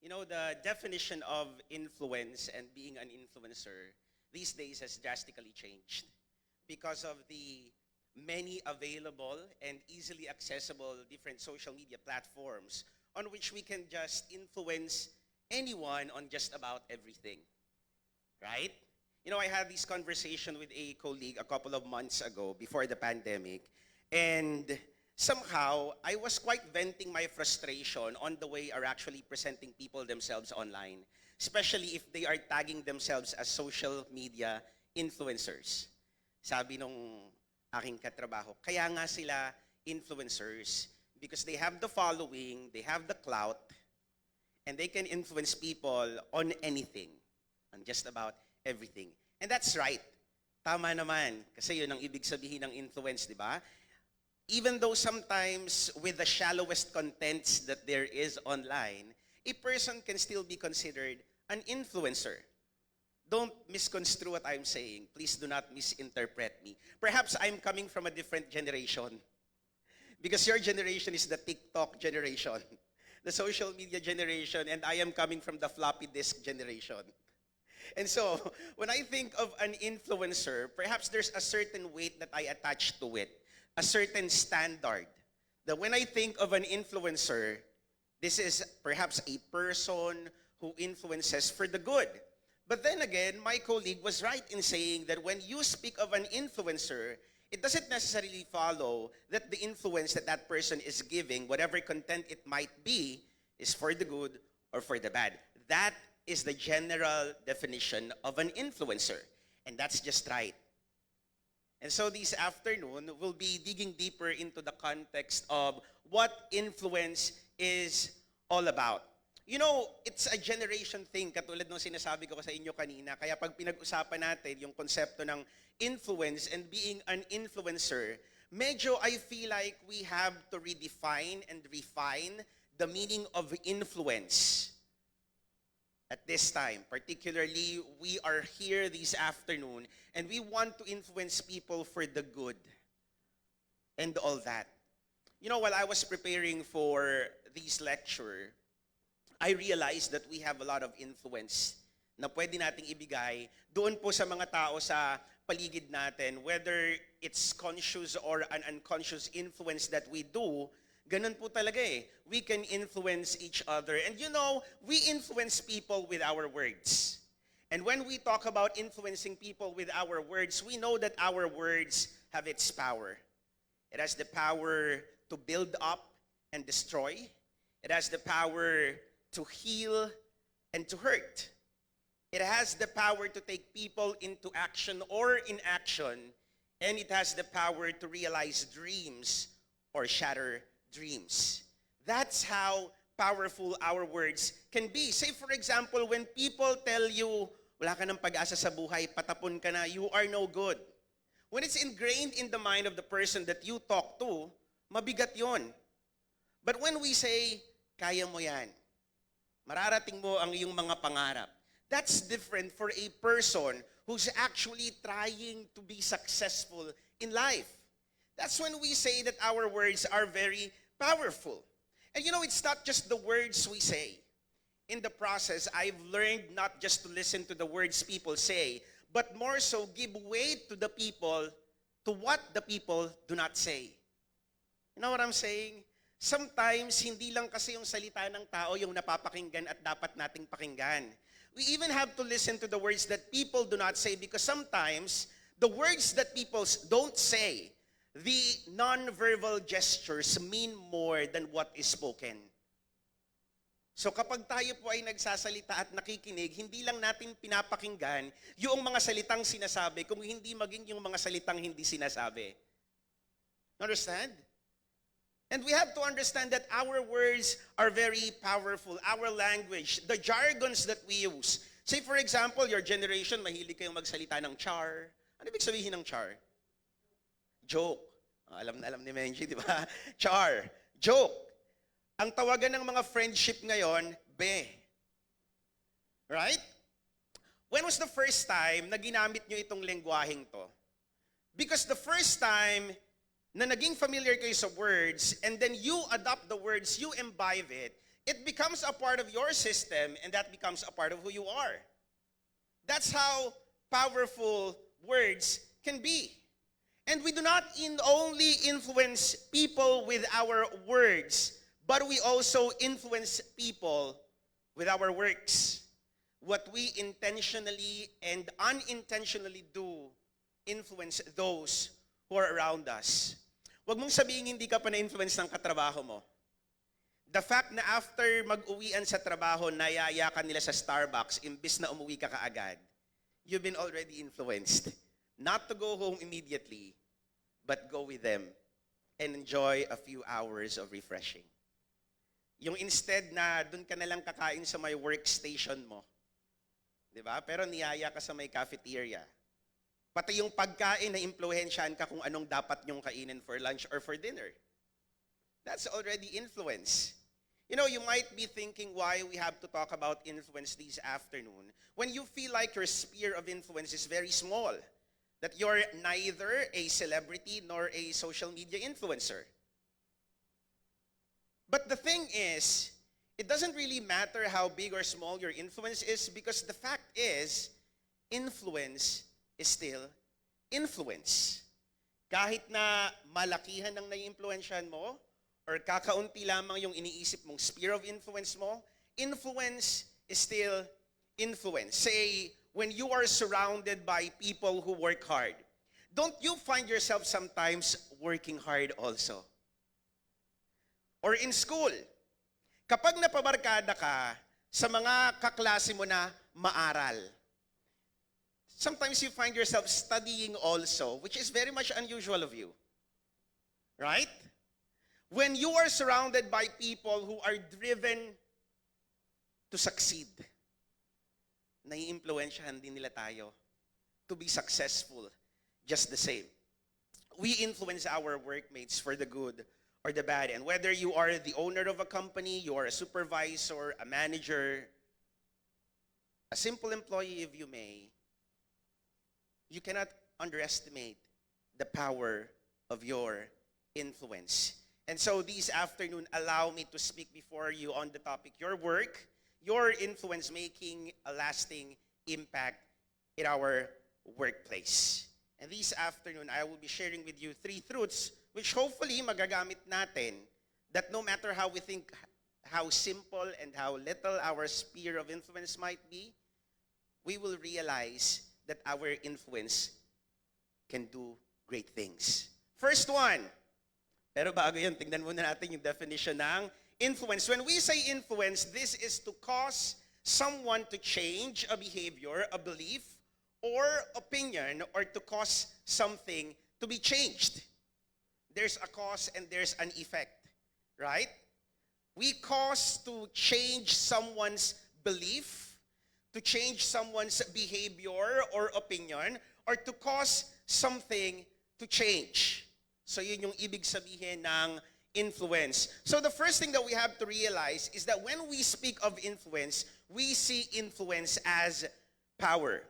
You know, the definition of influence and being an influencer these days has drastically changed because of the many available and easily accessible different social media platforms on which we can just influence anyone on just about everything, right? You know, I had this conversation with a colleague a couple of months ago before the pandemic, and somehow I was quite venting my frustration on the way are actually presenting people themselves online, especially if they are tagging themselves as social media influencers. Sabi nung aking katrabaho, kaya nga sila influencers because they have the following, they have the clout, and they can influence people on anything, on just about everything. And that's right. Tama naman. Kasi yun ang ibig sabihin ng influence, di ba? Even though sometimes with the shallowest contents that there is online, a person can still be considered an influencer. Don't misconstrue what I'm saying. Please do not misinterpret me. Perhaps I'm coming from a different generation. Because your generation is the TikTok generation, the social media generation, and I am coming from the floppy disk generation. And so, when I think of an influencer, perhaps there's a certain weight that I attach to it, a certain standard. That when I think of an influencer, this is perhaps a person who influences for the good. But then again, my colleague was right in saying that when you speak of an influencer, it doesn't necessarily follow that the influence that that person is giving, whatever content it might be, is for the good or for the bad. That is the general definition of an influencer. And that's just right. And so this afternoon, we'll be digging deeper into the context of what influence is all about. You know, it's a generation thing, katulad ng sinasabi ko sa inyo kanina. Kaya pag pinag-usapan natin yung konsepto ng influence and being an influencer, medyo I feel like we have to redefine and refine the meaning of influence. At this time, particularly, we are here this afternoon and we want to influence people for the good and all that. You know, while I was preparing for this lecture, I realized that we have a lot of influence na pwede nating ibigay doon po sa mga tao sa paligid natin, whether it's conscious or an unconscious influence that we do. Ganun po talaga eh. We can influence each other. And you know, we influence people with our words. And when we talk about influencing people with our words, we know that our words have its power. It has the power to build up and destroy. It has the power to heal and to hurt. It has the power to take people into action or inaction. And it has the power to realize dreams or shatter dreams. That's how powerful our words can be. Say for example, when people tell you, wala ka ng pag-asa sa buhay, patapon ka na, you are no good. When it's ingrained in the mind of the person that you talk to, mabigat yon. But when we say, kaya mo yan, mararating mo ang iyong mga pangarap, that's different for a person who's actually trying to be successful in life. That's when we say that our words are very powerful. And you know, it's not just the words we say. In the process, I've learned not just to listen to the words people say, but more so give weight to the people, to what the people do not say. You know what I'm saying? Sometimes, hindi lang kasi yung salita ng tao yung napapakinggan at dapat nating pakinggan. We even have to listen to the words that people do not say because sometimes, the words that people don't say, the non-verbal gestures mean more than what is spoken. So kapag tayo po ay nagsasalita at nakikinig, hindi lang natin pinapakinggan yung mga salitang sinasabi kung hindi maging yung mga salitang hindi sinasabi. Understand? And we have to understand that our words are very powerful. Our language, the jargons that we use. Say for example, your generation, mahilig kayong magsalita ng char. Ano ibig sabihin ng char? Joke. Alam na alam ni Menji, di ba? Char. Joke. Ang tawagan ng mga friendship ngayon, be. Right? When was the first time na ginamit nyo itong lengguaheng to? Because the first time na naging familiar kayo sa words and then you adopt the words, you imbibe it, it becomes a part of your system, and that becomes a part of who you are. That's how powerful words can be. And we do not only influence people with our words, but we also influence people with our works. What we intentionally and unintentionally do influence those who are around us. Huwag mong sabihin hindi ka pa na-influence ng katrabaho mo. The fact na after mag-uwian sa trabaho, nayaya ka nila sa Starbucks, imbis na umuwi ka kaagad, you've been already influenced. Not to go home immediately, but go with them and enjoy a few hours of refreshing. Yung instead na dun ka na lang kakain sa may workstation mo, di ba? Pero niyaya ka sa may cafeteria. Pati yung pagkain na impluwensyahan ka kung anong dapat nyong kainin for lunch or for dinner. That's already influence. You know, you might be thinking why we have to talk about influence this afternoon when you feel like your sphere of influence is very small, that you're neither a celebrity nor a social media influencer. But the thing is, it doesn't really matter how big or small your influence is, because the fact is, influence is still influence. Kahit na malakihan ang naiimpluwensyahan mo, or kakaunti lamang yung iniisip mong sphere of influence mo, influence is still influence. Say, when you are surrounded by people who work hard, don't you find yourself sometimes working hard also? Or in school, kapag napabarkada ka sa mga kaklase mo na maaral, sometimes you find yourself studying also, which is very much unusual of you. Right? When you are surrounded by people who are driven to succeed, naiimpluwensyahan din nila tayo to be successful just the same. We influence our workmates for the good or the bad. And whether you are the owner of a company, you are a supervisor, a manager, a simple employee if you may, you cannot underestimate the power of your influence. And so this afternoon, allow me to speak before you on the topic, your work, your influence making a lasting impact in our workplace. And this afternoon, I will be sharing with you 3 truths which hopefully magagamit natin, that no matter how we think, how simple and how little our sphere of influence might be, we will realize that our influence can do great things. First one, pero bago yun, tingnan muna natin yung definition ng influence. When we say influence, this is to cause someone to change a behavior, a belief, or opinion, or to cause something to be changed. There's a cause and there's an effect, right? We cause to change someone's belief, to change someone's behavior or opinion, or to cause something to change. So yun yung ibig sabihin ng influence. So the first thing that we have to realize is that when we speak of influence, we see influence as power.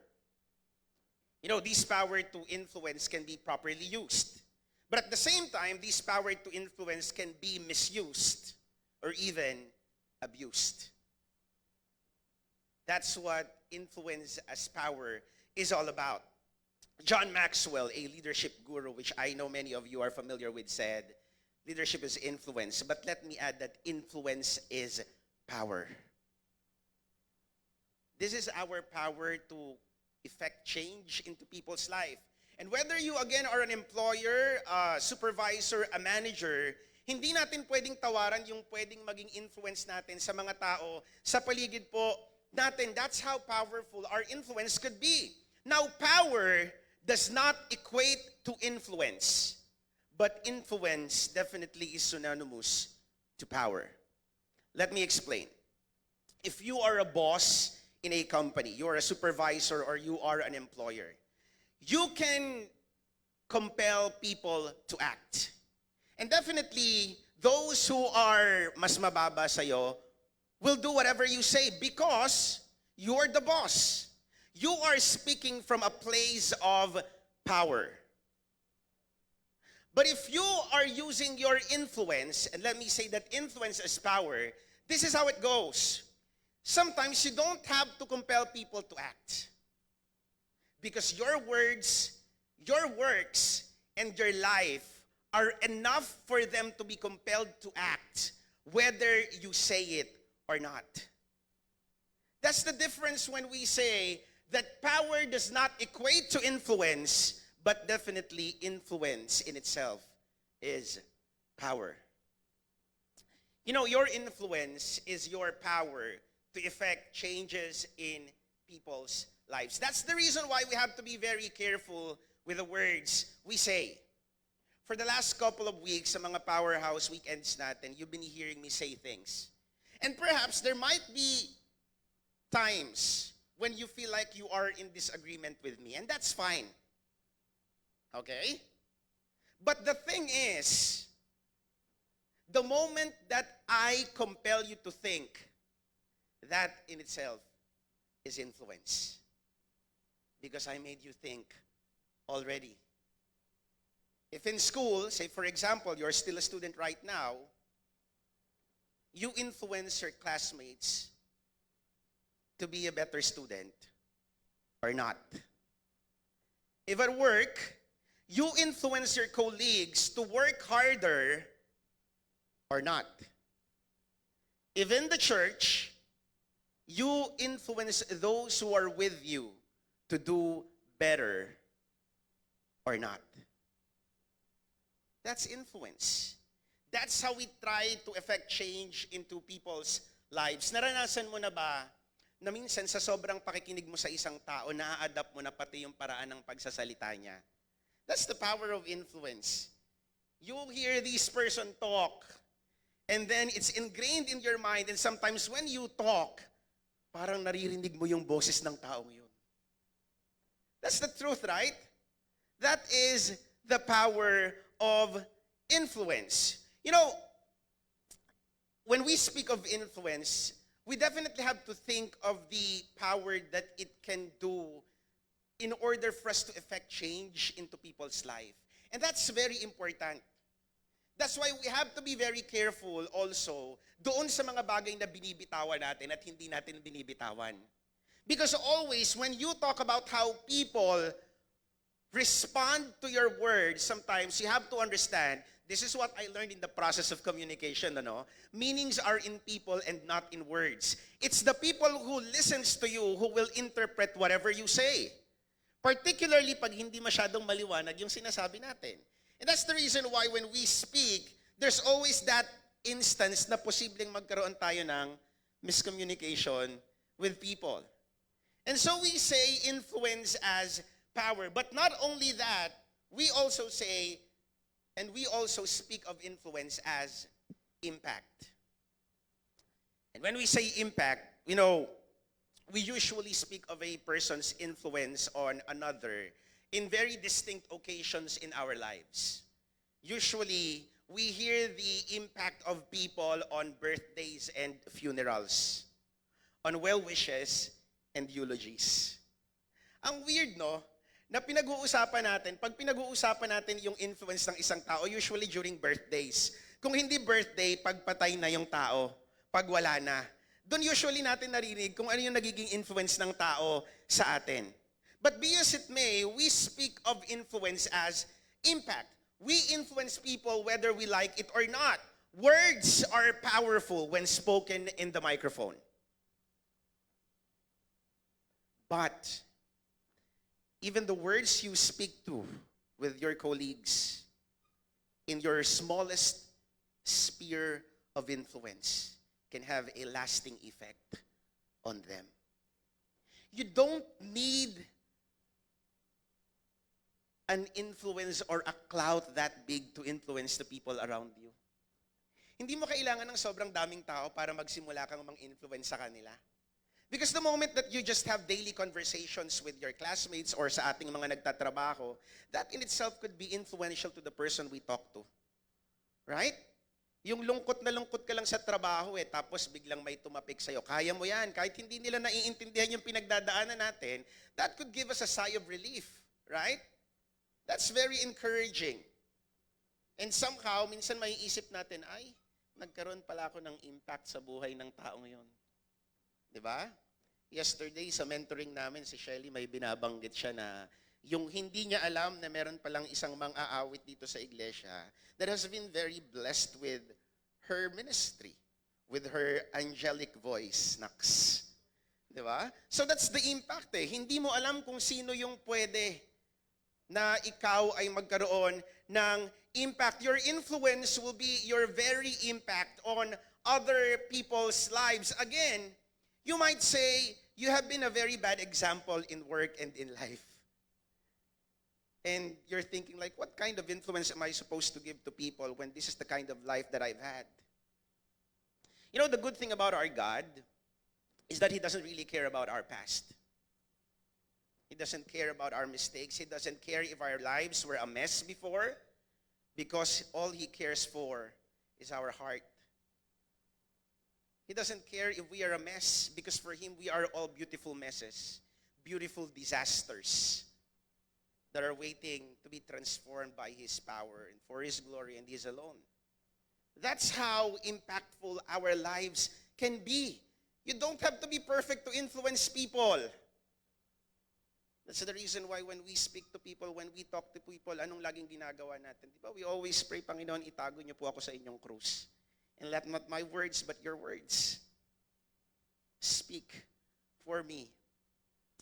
You know, this power to influence can be properly used. But at the same time, this power to influence can be misused or even abused. That's what influence as power is all about. John Maxwell, a leadership guru, which I know many of you are familiar with, said, leadership is influence, but let me add that influence is power. This is our power to effect change into people's life. And whether you, again, are an employer, a supervisor, a manager, hindi natin pwedeng tawaran yung pwedeng maging influence natin sa mga tao sa paligid po natin. That's how powerful our influence could be. Now, power does not equate to influence, but influence definitely is synonymous to power. Let me explain. If you are a boss in a company, you are a supervisor, or you are an employer, you can compel people to act. And definitely, those who are mas mababa sa'yo will do whatever you say because you're the boss. You are speaking from a place of power. But if you are using your influence, and let me say that influence as power, This is how it goes. Sometimes you don't have to compel people to act. Because your words, your works, and your life are enough for them to be compelled to act, whether you say it or not. That's the difference when we say that power does not equate to influence, but definitely influence in itself is power. You know, your influence is your power to effect changes in people's lives. That's the reason why we have to be very careful with the words we say. For the last couple of weeks, sa mga powerhouse weekends natin, you've been hearing me say things. And perhaps there might be times when you feel like you are in disagreement with me, and that's fine. Okay? But the thing is, the moment that I compel you to think, that in itself is influence. Because I made you think already. If in school, say for example, you're still a student right now, you influence your classmates to be a better student or not. If at work, you influence your colleagues to work harder or not. If in the church, you influence those who are with you to do better or not. That's influence. That's how we try to effect change into people's lives. Naranasan mo na ba na minsan sa sobrang pakikinig mo sa isang tao, na-adapt mo na pati yung paraan ng pagsasalita niya? That's the power of influence. You'll hear this person talk, and then it's ingrained in your mind, and sometimes when you talk, parang naririnig mo yung boses ng taong yun. That's the truth, right? That is the power of influence. You know, when we speak of influence, we definitely have to think of the power that it can do in order for us to effect change into people's life. And that's very important. That's why we have to be very careful also doon sa mga bagay na binibitawan natin at hindi natin binibitawan. Because always, when you talk about how people respond to your words, sometimes you have to understand, this is what I learned in the process of communication, ano? Meanings are in people and not in words. It's the people who listens to you who will interpret whatever you say. Particularly pag hindi masyadong maliwanag yung sinasabi natin. And that's the reason why when we speak, there's always that instance na posibleng magkaroon tayo ng miscommunication with people. And so we say influence as power. But not only that, we also say, and we also speak of influence as impact. And when we say impact, you know, we usually speak of a person's influence on another in very distinct occasions in our lives. Usually, we hear the impact of people on birthdays and funerals, on well-wishes and eulogies. Ang weird, no? Na pinag-uusapan natin, pag pinag-uusapan natin yung influence ng isang tao, usually during birthdays. Kung hindi birthday, pagpatay na yung tao, pag wala na. Doon usually natin narinig kung ano yung nagiging influence ng tao sa atin. But be as it may, we speak of influence as impact. We influence people whether we like it or not. Words are powerful when spoken in the microphone. But even the words you speak to with your colleagues in your smallest sphere of influence can have a lasting effect on them. You don't need an influence or a clout that big to influence the people around you. Hindi mo kailangan ng sobrang daming tao para magsimula kang mang-influence sa kanila. Because the moment that you just have daily conversations with your classmates or sa ating mga nagtatrabaho, that in itself could be influential to the person we talk to. Right? Yung lungkot na lungkot ka lang sa trabaho tapos biglang may tumapik sa'yo. Kaya mo yan. Kahit hindi nila naiintindihan yung pinagdadaanan natin, that could give us a sigh of relief. Right? That's very encouraging. And somehow, minsan maiisip natin, ay, nagkaroon pala ako ng impact sa buhay ng taong yon. Di ba? Yesterday, sa mentoring namin, si Shelly, may binabanggit siya na yung hindi niya alam na meron palang isang mang-aawit dito sa iglesia that has been very blessed with her ministry, with her angelic voice, Nax. Di ba? So that's the impact eh. Hindi mo alam kung sino yung pwede na ikaw ay magkaroon ng impact. Your influence will be your very impact on other people's lives. Again, you might say, you have been a very bad example in work and in life. And you're thinking like, what kind of influence am I supposed to give to people when this is the kind of life that I've had? You know, the good thing about our God is that He doesn't really care about our past. He doesn't care about our mistakes. He doesn't care if our lives were a mess before, because all He cares for is our heart. He doesn't care if we are a mess, because for Him, we are all beautiful messes, beautiful disasters that are waiting to be transformed by His power and for His glory and His alone. That's how impactful our lives can be. You don't have to be perfect to influence people. That's the reason why when we speak to people, when we talk to people, anong laging ginagawa natin? Di ba? We always pray, Panginoon, itago niyo po ako sa inyong krus. And let not my words, but your words speak for me.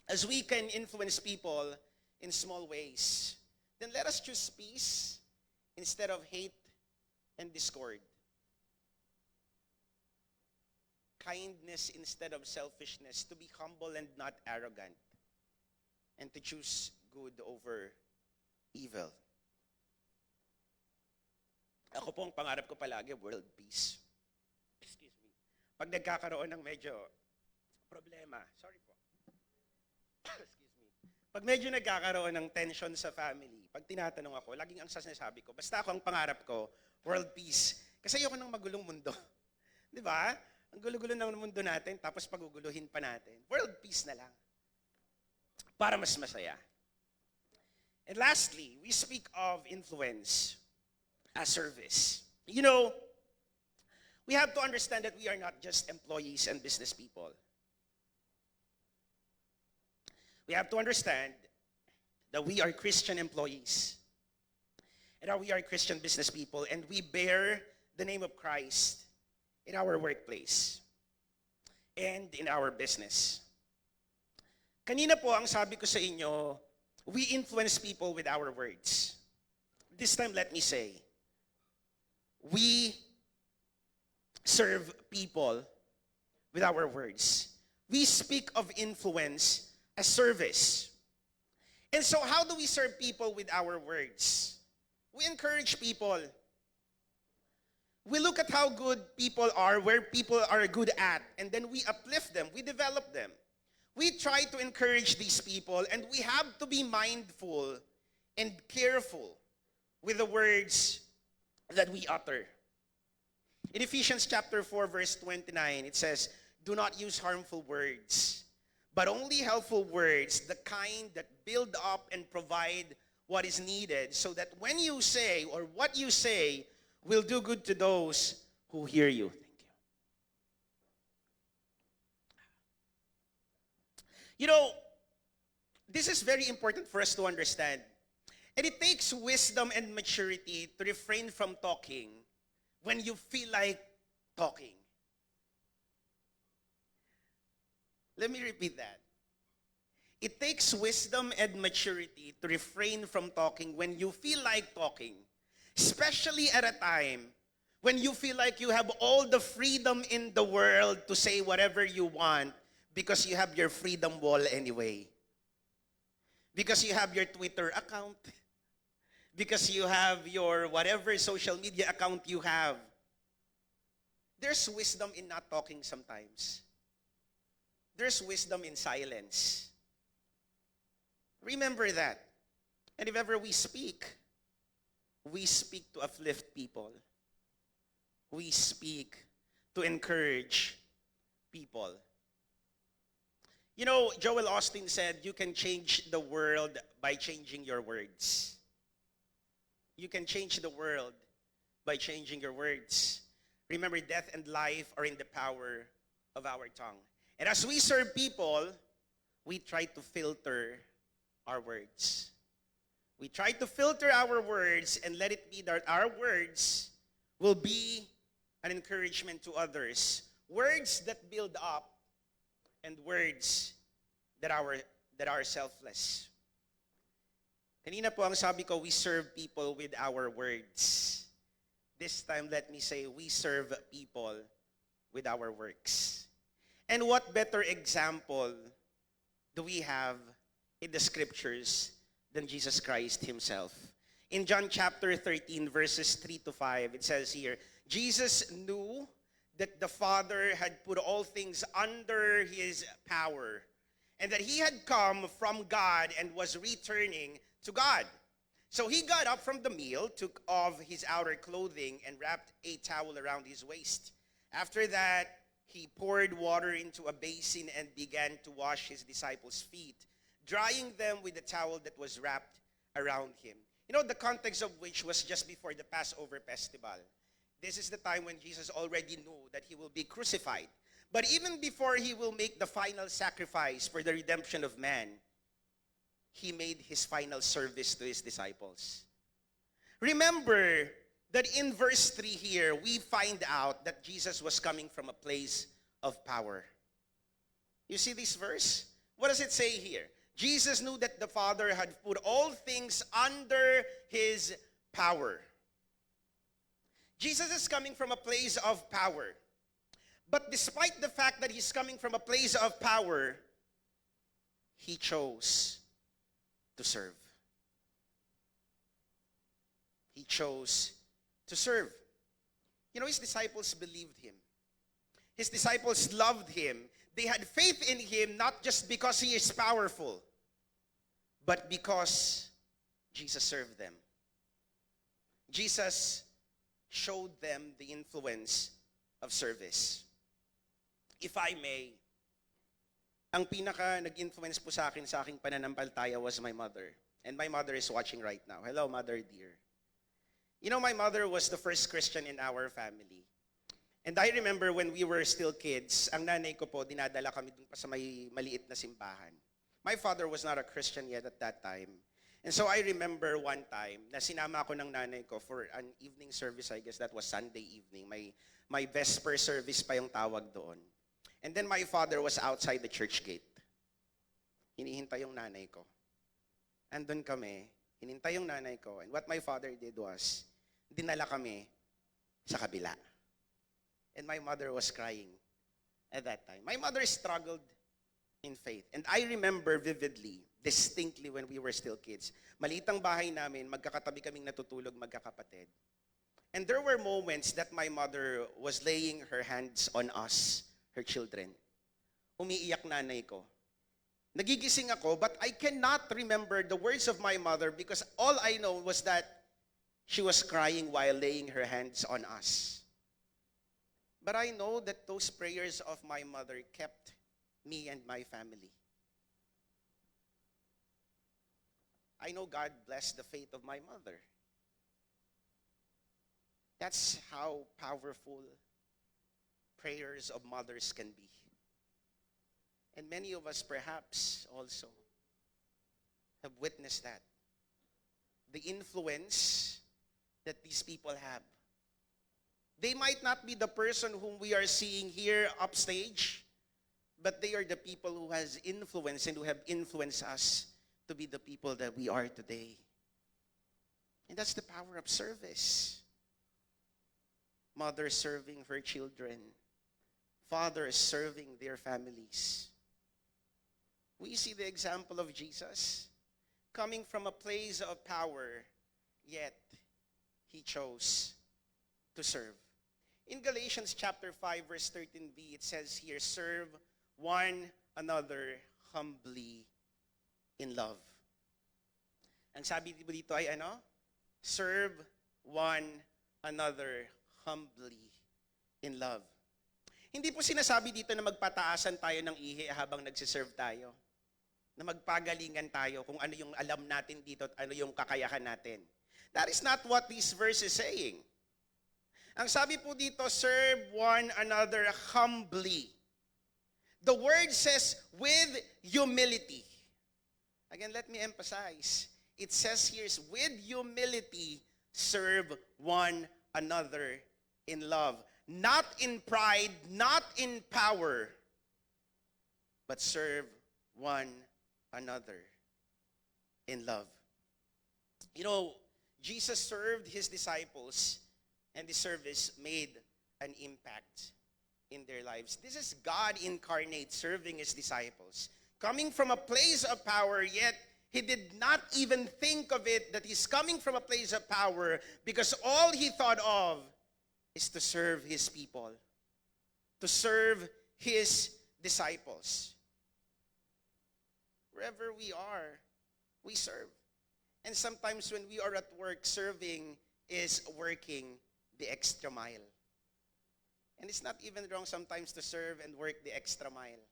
As we can influence people in small ways, then let us choose peace instead of hate and discord. Kindness instead of selfishness, to be humble and not arrogant, and to choose good over evil. Ako po ang pangarap ko palagi, world peace. Excuse me. Pag nagkakaroon ng medyo problema, sorry po. Excuse me. Pag medyo nagkakaroon ng tension sa family, pag tinatanong ako, laging ang sinasabi ko, basta ako ang pangarap ko, world peace. Kasi ayoko ng magulong mundo. Di ba? Ang gulo-gulo ng mundo natin, tapos paguguluhin pa natin. World peace na lang. Para mas masaya. And lastly, we speak of influence as service. You know, we have to understand that we are not just employees and business people. We have to understand that we are Christian employees and that we are Christian business people, and we bear the name of Christ in our workplace and in our business. Kanina po ang sabi ko sa inyo, we influence people with our words. This time, let me say, we serve people with our words. We speak of influence as service. And so how do we serve people with our words? We encourage people. We look at how good people are, where people are good at, and then we uplift them, we develop them. We try to encourage these people, and we have to be mindful and careful with the words that we utter. In Ephesians chapter 4, verse 29, it says, "Do not use harmful words, but only helpful words, the kind that build up and provide what is needed, so that when you say, or what you say, will do good to those who hear you." Thank you. You know, this is very important for us to understand. And it takes wisdom and maturity to refrain from talking when you feel like talking. Let me repeat that. It takes wisdom and maturity to refrain from talking when you feel like talking, especially at a time when you feel like you have all the freedom in the world to say whatever you want because you have your freedom wall anyway. Because you have your Twitter account. Because you have your whatever social media account you have. There's wisdom in not talking sometimes. There's wisdom in silence. Remember that. And if ever we speak to uplift people. We speak to encourage people. You know, Joel Austin said, you can change the world by changing your words. You can change the world by changing your words. Remember, death and life are in the power of our tongue. And as we serve people, we try to filter our words. We try to filter our words and let it be that our words will be an encouragement to others. Words that build up and words that are selfless. Kanina po ang sabi ko, we serve people with our words. This time, let me say, we serve people with our works. And what better example do we have in the scriptures than Jesus Christ himself? In John chapter 13, verses 3 to 5, it says here, Jesus knew that the Father had put all things under his power, and that he had come from God and was returning to God. So he got up from the meal, took off his outer clothing, and wrapped a towel around his waist. After that, he poured water into a basin and began to wash his disciples' feet, drying them with the towel that was wrapped around him. You know, the context of which was just before the Passover festival. This is the time when Jesus already knew that he will be crucified. But even before he will make the final sacrifice for the redemption of man, he made his final service to his disciples. Remember that in verse 3 here, we find out that Jesus was coming from a place of power. You see this verse? What does it say here? Jesus knew that the Father had put all things under his power. Jesus is coming from a place of power. But despite the fact that he's coming from a place of power, he chose to serve. He chose to serve. You know, his disciples believed him. His disciples loved him. They had faith in him, not just because he is powerful, but because Jesus served them. Jesus showed them the influence of service. If I may, ang pinaka nag-influence po sa aking pananampalataya was my mother. And my mother is watching right now. Hello, mother dear. You know, my mother was the first Christian in our family. And I remember when we were still kids, ang nanay ko po, dinadala kami dun pa sa may maliit na simbahan. My father was not a Christian yet at that time. And so I remember one time na sinama ako ng nanay ko for an evening service, I guess that was Sunday evening. May Vesper service pa yung tawag doon. And then my father was outside the church gate. Hinihintay yung nanay ko. Andun kami, hinintay yung nanay ko. And what my father did was, dinala kami sa kabila. And my mother was crying at that time. My mother struggled in faith. And I remember vividly, distinctly when we were still kids. Malitang bahay namin, magkakatabi kaming natutulog magkakapatid. And there were moments that my mother was laying her hands on us, her children. Umiiyak nanay ko. Nagigising ako, but I cannot remember the words of my mother because all I know was that she was crying while laying her hands on us. But I know that those prayers of my mother kept me and my family. I know God blessed the faith of my mother. That's how powerful prayers of mothers can be. And many of us perhaps also have witnessed that. The influence that these people have. They might not be the person whom we are seeing here upstage, but they are the people who has influence and who have influenced us to be the people that we are today. And that's the power of service. Mother serving her children. Fathers serving their families. We see the example of Jesus coming from a place of power, yet he chose to serve. In Galatians chapter 5, verse 13b, it says here, serve one another humbly in love. Ang sabi dito ay ano? Serve one another humbly in love. Hindi po sinasabi dito na magpataasan tayo ng ihi habang nagsiserve tayo. Na magpagalingan tayo kung ano yung alam natin dito at ano yung kakayahan natin. That is not what this verse is saying. Ang sabi po dito, serve one another humbly. The word says with humility. Again, let me emphasize. It says here, with humility, serve one another in love. Not in pride, not in power, but serve one another in love. You know, Jesus served his disciples, and the service made an impact in their lives. This is God incarnate serving his disciples. Coming from a place of power, yet he did not even think of it that he's coming from a place of power, because all he thought of is to serve his people, to serve his disciples. Wherever we are, we serve. And sometimes when we are at work, serving is working the extra mile. And it's not even wrong sometimes to serve and work the extra mile.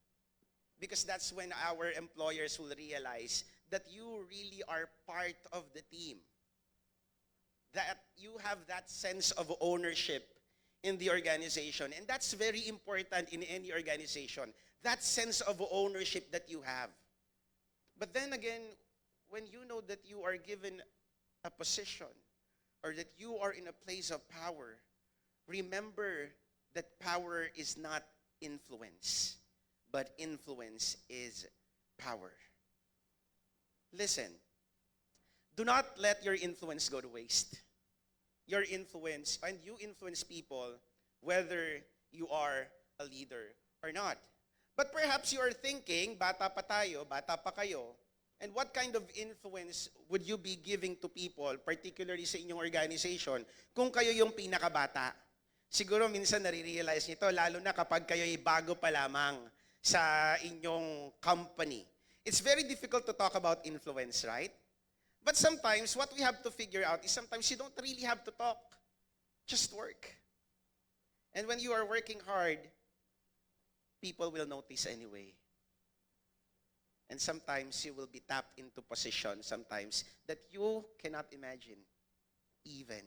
Because that's when our employers will realize that you really are part of the team. That you have that sense of ownership in the organization. And that's very important in any organization. That sense of ownership that you have. But then again, when you know that you are given a position or that you are in a place of power, remember that power is not influence, but influence is power. Listen, do not let your influence go to waste. Your influence, and you influence people whether you are a leader or not. But perhaps you are thinking, bata pa tayo, bata pa kayo, and what kind of influence would you be giving to people, particularly sa inyong organization, kung kayo yung pinakabata? Siguro minsan nare-realize nito, lalo na kapag kayo'y bago pa lamang sa inyong company. It's very difficult to talk about influence, right? But sometimes, what we have to figure out is sometimes you don't really have to talk. Just work. And when you are working hard, people will notice anyway. And sometimes you will be tapped into position, sometimes, that you cannot imagine even.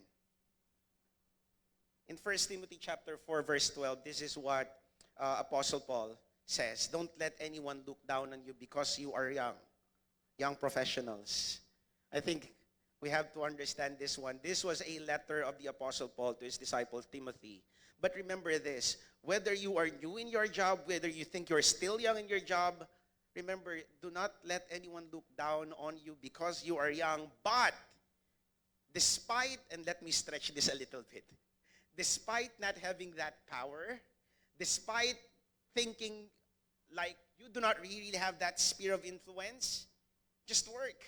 In 1 Timothy chapter 4, verse 12, this is what Apostle Paul says. Don't let anyone look down on you because you are young professionals. I think we have to understand this one. This was a letter of the Apostle Paul to his disciple Timothy. But remember this, whether you are new in your job, whether you think you're still young in your job, remember, do not let anyone look down on you because you are young. But despite, and let me stretch this a little bit, despite not having that power, despite thinking like you do not really have that sphere of influence, just work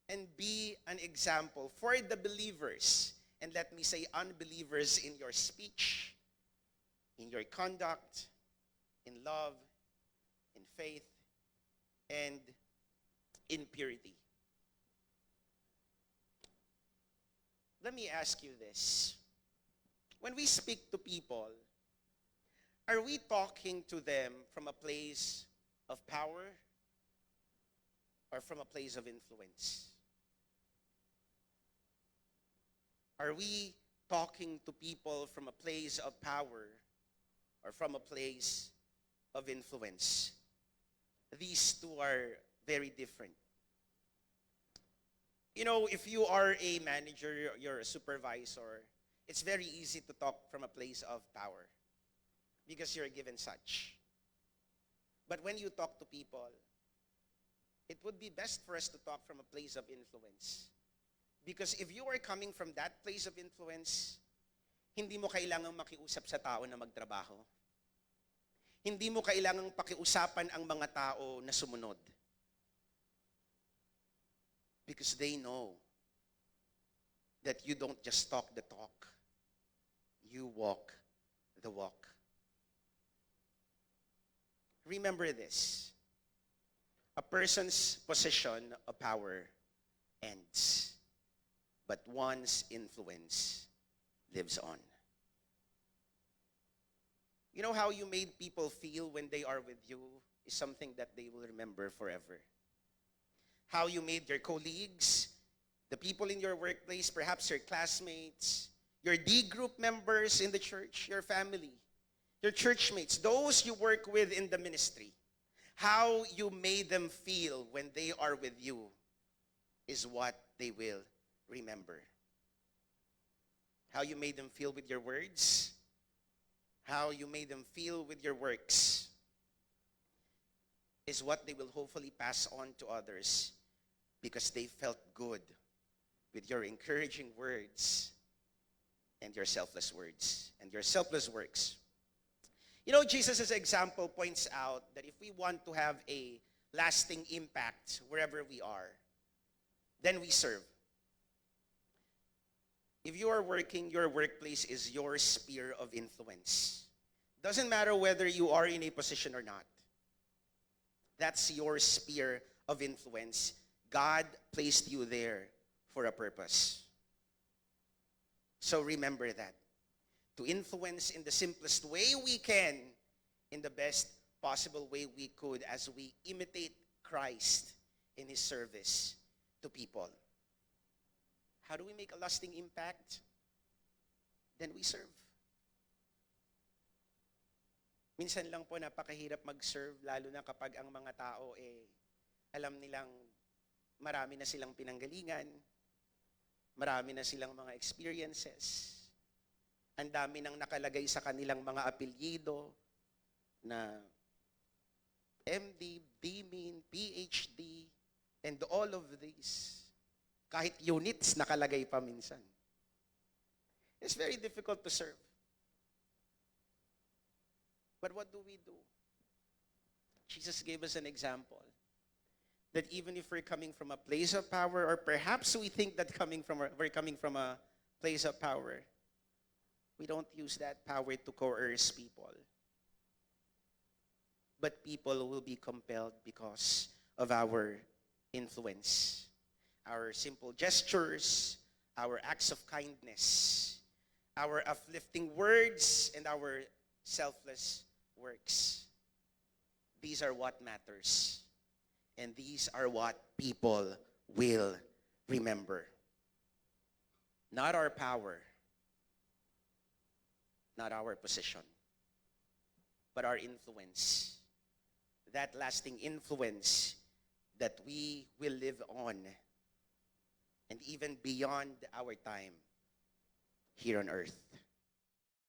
and be an example for the believers. And let me say unbelievers in your speech, in your conduct, in love, in faith, and in purity. Let me ask you this. When we speak to people, are we talking to them from a place of power or from a place of influence? Are we talking to people from a place of power or from a place of influence? These two are very different. You know, if you are a manager, you're a supervisor, it's very easy to talk from a place of power because you're given such. But when you talk to people, it would be best for us to talk from a place of influence. Because if you are coming from that place of influence, hindi mo kailangang makiusap sa tao na magtrabaho. Hindi mo kailangang pakiusapan ang mga tao na sumunod. Because they know that you don't just talk the talk, you walk the walk. Remember this. A person's position of power ends, but one's influence lives on. You know how you made people feel when they are with you is something that they will remember forever. How you made your colleagues, the people in your workplace, perhaps your classmates, your D group members in the church, your family, your church mates, those you work with in the ministry. How you made them feel when they are with you is what they will remember. How you made them feel with your words, how you made them feel with your works, is what they will hopefully pass on to others because they felt good with your encouraging words and your selfless words and your selfless works. You know, Jesus' example points out that if we want to have a lasting impact wherever we are, then we serve. If you are working, your workplace is your sphere of influence. Doesn't matter whether you are in a position or not. That's your sphere of influence. God placed you there for a purpose. So remember that. To influence in the simplest way we can, in the best possible way we could, as we imitate Christ in His service to people. How do we make a lasting impact? Then we serve. Minsan lang po napakahirap mag-serve, lalo na kapag ang mga tao alam nilang marami na silang pinanggalingan, marami na silang mga experiences, ang dami nang nakalagay sa kanilang mga apelyido na MD, DMin, PhD, and all of these. Kahit units nakalagay pa minsan. It's very difficult to serve. But what do we do? Jesus gave us an example that even if we're coming from a place of power, or perhaps we think that we're coming from a place of power, we don't use that power to coerce people. But people will be compelled because of our influence. Our simple gestures, our acts of kindness, our uplifting words, and our selfless works. These are what matters. And these are what people will remember. Not our power, not our position, but our influence. That lasting influence that we will live on and even beyond our time here on earth.